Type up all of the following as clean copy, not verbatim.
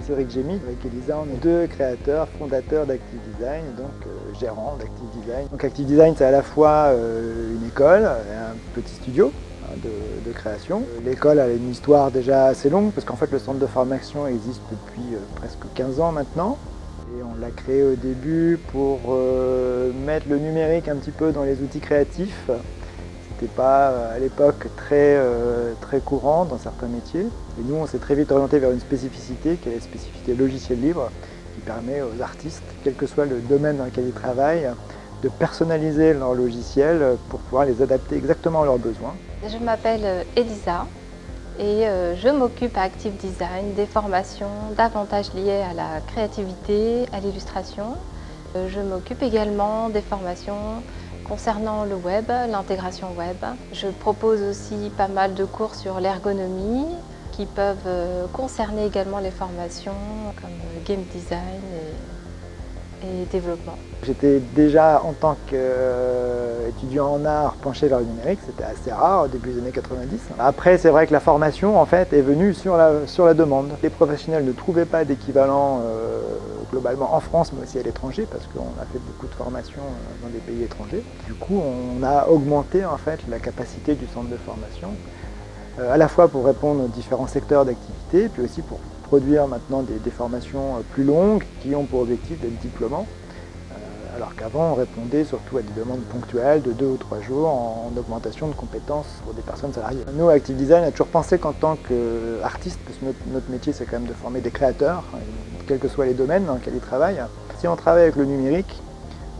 suis Cédric Gémy. Avec Elisa, on est deux créateurs, fondateurs d'Active Design, donc gérants d'Active Design. Donc Active Design, c'est à la fois une école et un petit studio de création. L'école a une histoire déjà assez longue, parce qu'en fait le centre de formation existe depuis presque 15 ans maintenant. Et on l'a créé au début pour mettre le numérique un petit peu dans les outils créatifs. C'était pas à l'époque très courant dans certains métiers. Et nous, on s'est très vite orienté vers une spécificité qui est la spécificité logiciel libre, qui permet aux artistes, quel que soit le domaine dans lequel ils travaillent, de personnaliser leurs logiciels pour pouvoir les adapter exactement à leurs besoins. Je m'appelle Elisa et je m'occupe à Active Design des formations davantage liées à la créativité, à l'illustration. Je m'occupe également des formations concernant le web, l'intégration web. Je propose aussi pas mal de cours sur l'ergonomie qui peuvent concerner également les formations comme game design et développement. J'étais déjà en tant qu'étudiant en art penché vers le numérique, c'était assez rare au début des années 90. Après, c'est vrai que la formation en fait est venue sur la demande. Les professionnels ne trouvaient pas d'équivalent globalement en France, mais aussi à l'étranger, parce qu'on a fait beaucoup de formations dans des pays étrangers. Du coup, on a augmenté en fait la capacité du centre de formation, à la fois pour répondre aux différents secteurs d'activité, puis aussi pour produire maintenant des formations plus longues qui ont pour objectif d'être diplômants, alors qu'avant on répondait surtout à des demandes ponctuelles de 2 ou 3 jours en augmentation de compétences pour des personnes salariées. Nous, à Active Design, on a toujours pensé qu'en tant qu'artiste, parce que notre métier c'est quand même de former des créateurs, quels que soient les domaines dans lesquels ils travaillent, si on travaille avec le numérique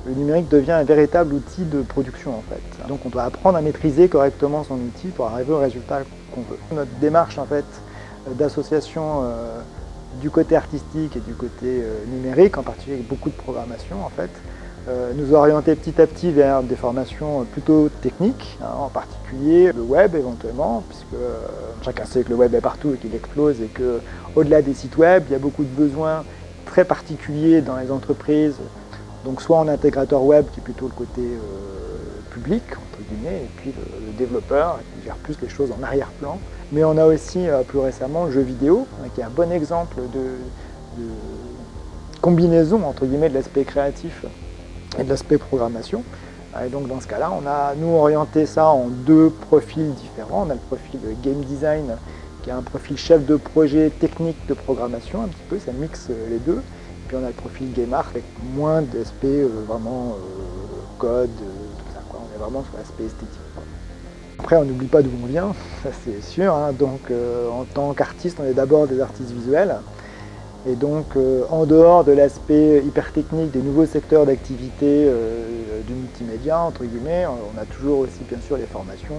devient un véritable outil de production en fait. Donc on doit apprendre à maîtriser correctement son outil pour arriver au résultat qu'on veut. Notre démarche en fait d'association du côté artistique et du côté numérique, en particulier avec beaucoup de programmation en fait, nous orienter petit à petit vers des formations plutôt techniques, en particulier le web éventuellement, puisque chacun sait que le web est partout et qu'il explose et qu'au-delà des sites web, il y a beaucoup de besoins très particuliers dans les entreprises. Donc soit en intégrateur web, qui est plutôt le côté public, entre guillemets, et puis le développeur, qui gère plus les choses en arrière-plan. Mais on a aussi plus récemment le jeu vidéo, qui est un bon exemple de combinaison, entre guillemets, de l'aspect créatif et de l'aspect programmation. Et donc dans ce cas-là, on a nous orienté ça en deux profils différents. On a le profil game design, qui est un profil chef de projet technique de programmation, un petit peu, ça mixe les deux. Puis on a le profil game art avec moins d'aspect vraiment code, tout ça, quoi. On est vraiment sur l'aspect esthétique. Après, on n'oublie pas d'où on vient, ça c'est sûr. Hein. Donc en tant qu'artiste, on est d'abord des artistes visuels. Et donc en dehors de l'aspect hyper technique des nouveaux secteurs d'activité du multimédia, entre guillemets, on a toujours aussi bien sûr les formations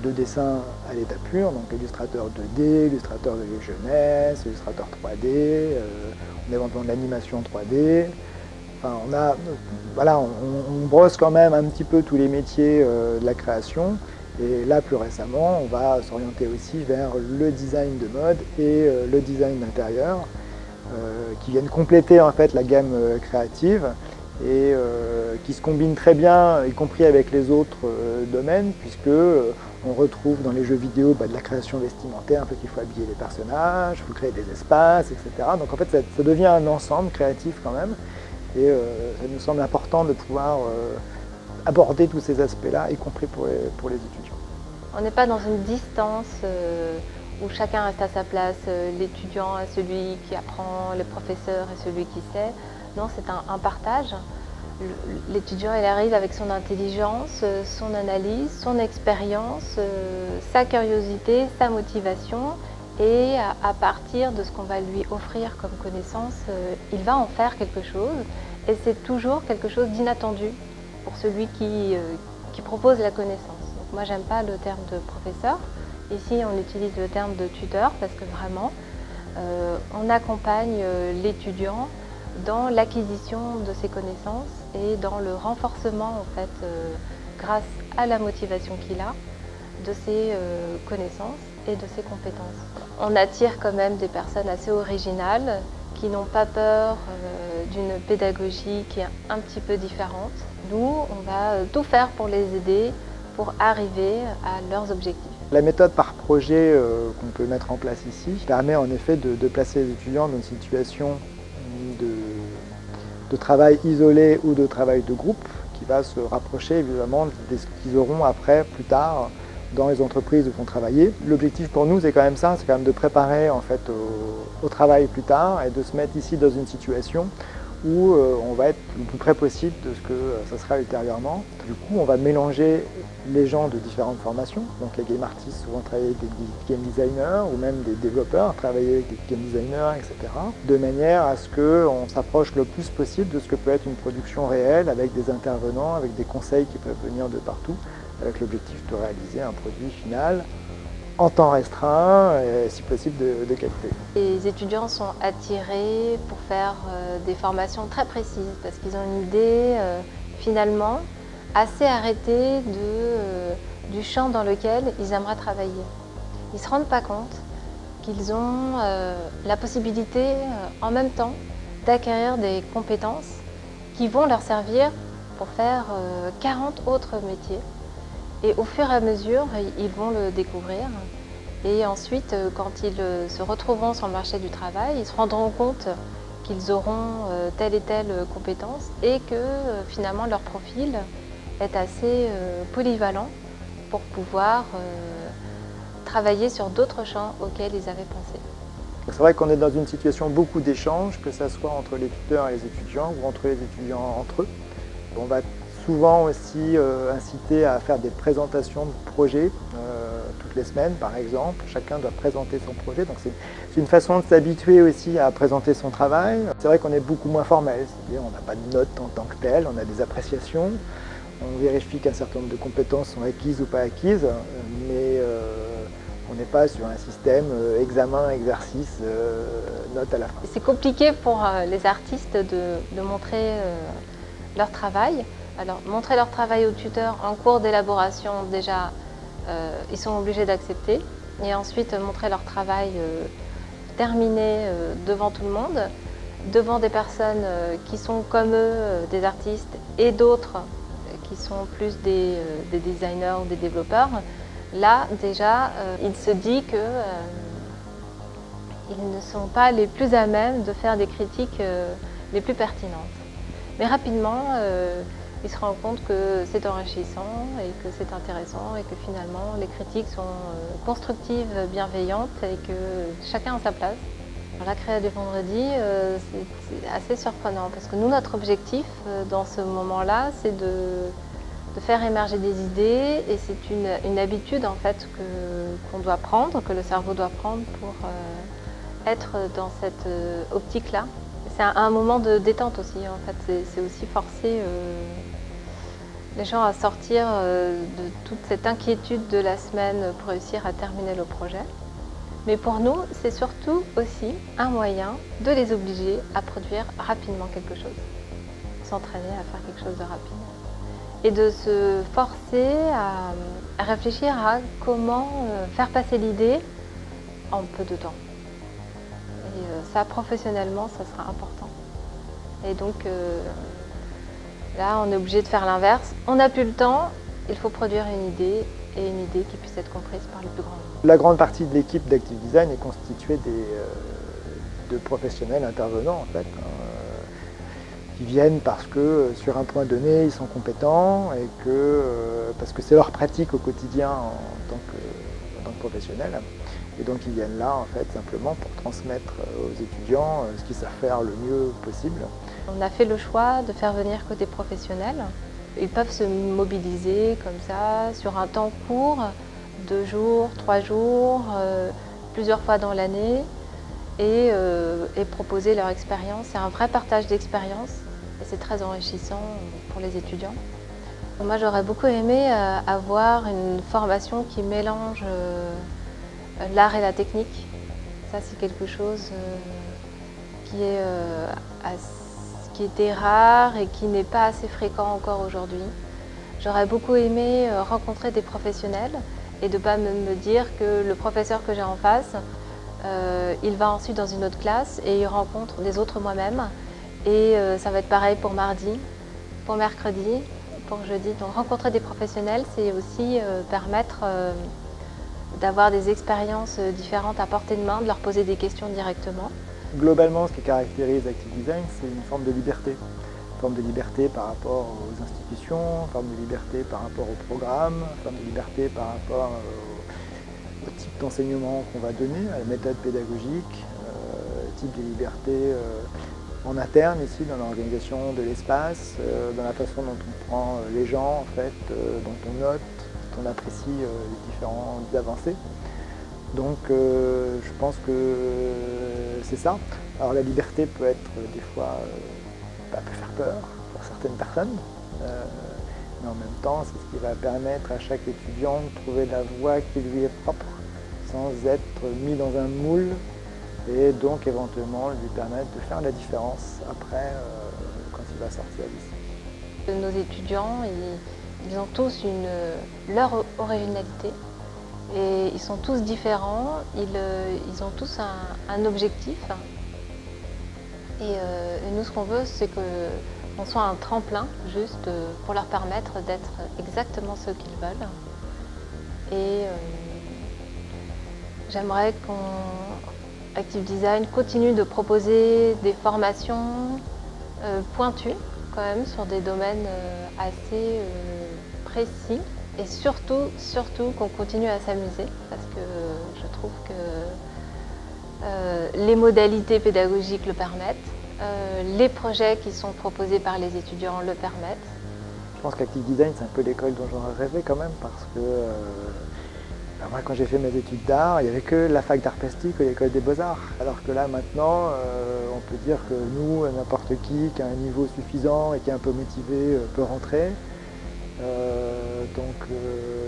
de dessin à l'état pur, donc illustrateur 2D, illustrateur de jeunesse, illustrateur 3D, on a éventuellement de l'animation 3D. Enfin, on brosse quand même un petit peu tous les métiers de la création. Et là, plus récemment, on va s'orienter aussi vers le design de mode et le design d'intérieur, qui viennent compléter en fait la gamme créative et qui se combinent très bien, y compris avec les autres domaines, puisque on retrouve dans les jeux vidéo de la création vestimentaire, il faut habiller les personnages, il faut créer des espaces, etc. Donc en fait, ça devient un ensemble créatif quand même, et ça nous semble important de pouvoir aborder tous ces aspects-là, y compris pour les étudiants. On n'est pas dans une distance où chacun reste à sa place, l'étudiant est celui qui apprend, le professeur est celui qui sait. Non, c'est un partage. L'étudiant, il arrive avec son intelligence, son analyse, son expérience, sa curiosité, sa motivation, et à partir de ce qu'on va lui offrir comme connaissance, il va en faire quelque chose, et c'est toujours quelque chose d'inattendu pour celui qui propose la connaissance. Donc moi, j'aime pas le terme de professeur. Ici, on utilise le terme de tuteur parce que vraiment, on accompagne l'étudiant dans l'acquisition de ses connaissances et dans le renforcement, en fait, grâce à la motivation qu'il a, de ses connaissances et de ses compétences. On attire quand même des personnes assez originales qui n'ont pas peur d'une pédagogie qui est un petit peu différente. Nous, on va tout faire pour les aider pour arriver à leurs objectifs. La méthode par projet qu'on peut mettre en place ici permet en effet de placer les étudiants dans une situation de, de travail isolé ou de travail de groupe qui va se rapprocher évidemment de ce qu'ils auront après, plus tard, dans les entreprises où ils vont travailler. L'objectif pour nous, c'est quand même ça, c'est quand même de préparer en fait au travail plus tard et de se mettre ici dans une situation où on va être le plus près possible de ce que ça sera ultérieurement. Du coup, on va mélanger les gens de différentes formations. Donc les game artists souvent travailler avec des game designers ou même des développeurs, travailler avec des game designers, etc. De manière à ce qu'on s'approche le plus possible de ce que peut être une production réelle avec des intervenants, avec des conseils qui peuvent venir de partout, avec l'objectif de réaliser un produit final en temps restreint et si possible de qualité. Les étudiants sont attirés pour faire des formations très précises parce qu'ils ont une idée finalement assez arrêtée du champ dans lequel ils aimeraient travailler. Ils ne se rendent pas compte qu'ils ont la possibilité en même temps d'acquérir des compétences qui vont leur servir pour faire 40 autres métiers. Et au fur et à mesure, ils vont le découvrir. Et ensuite, quand ils se retrouveront sur le marché du travail, ils se rendront compte qu'ils auront telle et telle compétence et que finalement leur profil est assez polyvalent pour pouvoir travailler sur d'autres champs auxquels ils avaient pensé. C'est vrai qu'on est dans une situation beaucoup d'échanges, que ce soit entre les tuteurs et les étudiants ou entre les étudiants entre eux. On va souvent aussi inciter à faire des présentations de projets toutes les semaines par exemple. Chacun doit présenter son projet, donc c'est une façon de s'habituer aussi à présenter son travail. C'est vrai qu'on est beaucoup moins formel, c'est-à-dire on n'a pas de notes en tant que telles, on a des appréciations, on vérifie qu'un certain nombre de compétences sont acquises ou pas acquises, mais on n'est pas sur un système examen, exercice, note à la fin. C'est compliqué pour les artistes de montrer leur travail. Alors, montrer leur travail aux tuteurs en cours d'élaboration, déjà, ils sont obligés d'accepter. Et ensuite, montrer leur travail terminé devant tout le monde, devant des personnes qui sont comme eux, des artistes, et d'autres qui sont plus des designers ou des développeurs. Là, déjà, il se dit qu'ils ne sont pas les plus à même de faire des critiques les plus pertinentes. Mais rapidement, il se rend compte que c'est enrichissant et que c'est intéressant et que finalement les critiques sont constructives, bienveillantes et que chacun a sa place. Alors, la créa du vendredi, c'est assez surprenant parce que nous, notre objectif dans ce moment-là, c'est de faire émerger des idées et c'est une habitude en fait qu'on doit prendre, que le cerveau doit prendre pour être dans cette optique-là. C'est un moment de détente aussi, en fait. C'est aussi forcer les gens à sortir de toute cette inquiétude de la semaine pour réussir à terminer le projet. Mais pour nous, c'est surtout aussi un moyen de les obliger à produire rapidement quelque chose. S'entraîner à faire quelque chose de rapide. Et de se forcer à réfléchir à comment faire passer l'idée en peu de temps. Et ça, professionnellement, ça sera important. Et donc, là, on est obligé de faire l'inverse. On n'a plus le temps, il faut produire une idée, et une idée qui puisse être comprise par le plus grand nombre. La grande partie de l'équipe d'Active Design est constituée de professionnels intervenants, en fait, qui viennent parce que, sur un point donné, ils sont compétents et parce que c'est leur pratique au quotidien en tant que professionnels. Et donc ils viennent là en fait simplement pour transmettre aux étudiants ce qu'ils savent faire le mieux possible. On a fait le choix de faire venir que des professionnels. Ils peuvent se mobiliser comme ça sur un temps court, 2 jours, 3 jours, plusieurs fois dans l'année et proposer leur expérience. C'est un vrai partage d'expérience et c'est très enrichissant pour les étudiants. Moi j'aurais beaucoup aimé avoir une formation qui mélange l'art et la technique. Ça c'est quelque chose qui était rare et qui n'est pas assez fréquent encore aujourd'hui. J'aurais beaucoup aimé rencontrer des professionnels et de ne pas me dire que le professeur que j'ai en face, il va ensuite dans une autre classe et il rencontre des autres moi-même. Et ça va être pareil pour mardi, pour mercredi, pour jeudi. Donc rencontrer des professionnels, c'est aussi permettre d'avoir des expériences différentes à portée de main, de leur poser des questions directement. Globalement, ce qui caractérise Active Design, c'est une forme de liberté. Une forme de liberté par rapport aux institutions, une forme de liberté par rapport au programme, une forme de liberté par rapport au type d'enseignement qu'on va donner, à la méthode pédagogique, type de liberté en interne ici dans l'organisation de l'espace, dans la façon dont on prend les gens, en fait, dont on note, dont on apprécie les différentes avancées. Donc je pense que c'est ça. Alors la liberté peut être des fois peut faire peur pour certaines personnes, mais en même temps c'est ce qui va permettre à chaque étudiant de trouver la voie qui lui est propre, sans être mis dans un moule, et donc éventuellement lui permettre de faire la différence après quand il va sortir d'ici. Nos étudiants, ils ont tous leur originalité. Et ils sont tous différents, ils ont tous un objectif. Et nous, ce qu'on veut, c'est qu'on soit un tremplin, juste pour leur permettre d'être exactement ce qu'ils veulent. Et j'aimerais qu'Active Design continue de proposer des formations pointues, quand même, sur des domaines assez précis. Et surtout qu'on continue à s'amuser, parce que je trouve que les modalités pédagogiques le permettent, les projets qui sont proposés par les étudiants le permettent. Je pense qu'Active Design, c'est un peu l'école dont j'aurais rêvé quand même, parce que moi, quand j'ai fait mes études d'art, il n'y avait que la fac d'art plastique et l'école des beaux-arts. Alors que là, maintenant, on peut dire que nous, n'importe qui a un niveau suffisant et qui est un peu motivé peut rentrer.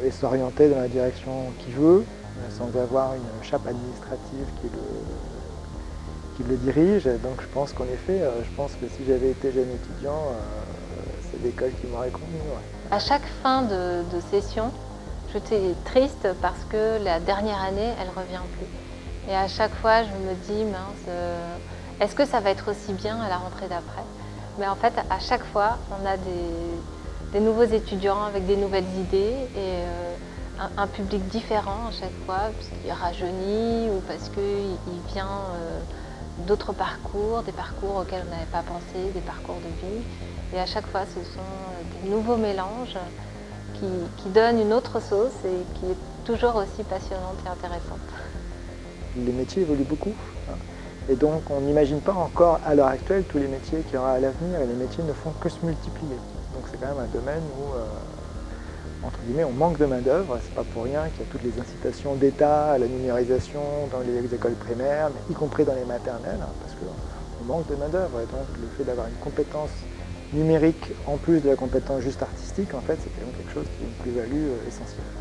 Et s'orienter dans la direction qu'il veut, sans avoir une chape administrative qui le dirige. Donc je pense qu'en effet, je pense que si j'avais été jeune étudiant, c'est l'école qui m'aurait convenu. Ouais. À chaque fin de session, j'étais triste parce que la dernière année, elle ne revient plus. Et à chaque fois, je me dis, mince, est-ce que ça va être aussi bien à la rentrée d'après? Mais en fait, à chaque fois, on a des nouveaux étudiants avec des nouvelles idées et un public différent à chaque fois, parce qu'il rajeunit ou parce qu'il vient d'autres parcours, des parcours auxquels on n'avait pas pensé, des parcours de vie. Et à chaque fois, ce sont des nouveaux mélanges qui donnent une autre sauce et qui est toujours aussi passionnante et intéressante. Les métiers évoluent beaucoup. Et donc on n'imagine pas encore à l'heure actuelle tous les métiers qu'il y aura à l'avenir, et les métiers ne font que se multiplier. Donc c'est quand même un domaine où, entre guillemets, on manque de main d'œuvre. C'est pas pour rien qu'il y a toutes les incitations d'État à la numérisation dans les écoles primaires, mais y compris dans les maternelles, parce qu'on manque de main d'œuvre. Et donc le fait d'avoir une compétence numérique en plus de la compétence juste artistique, en fait, c'est quand même quelque chose qui est une plus-value essentielle.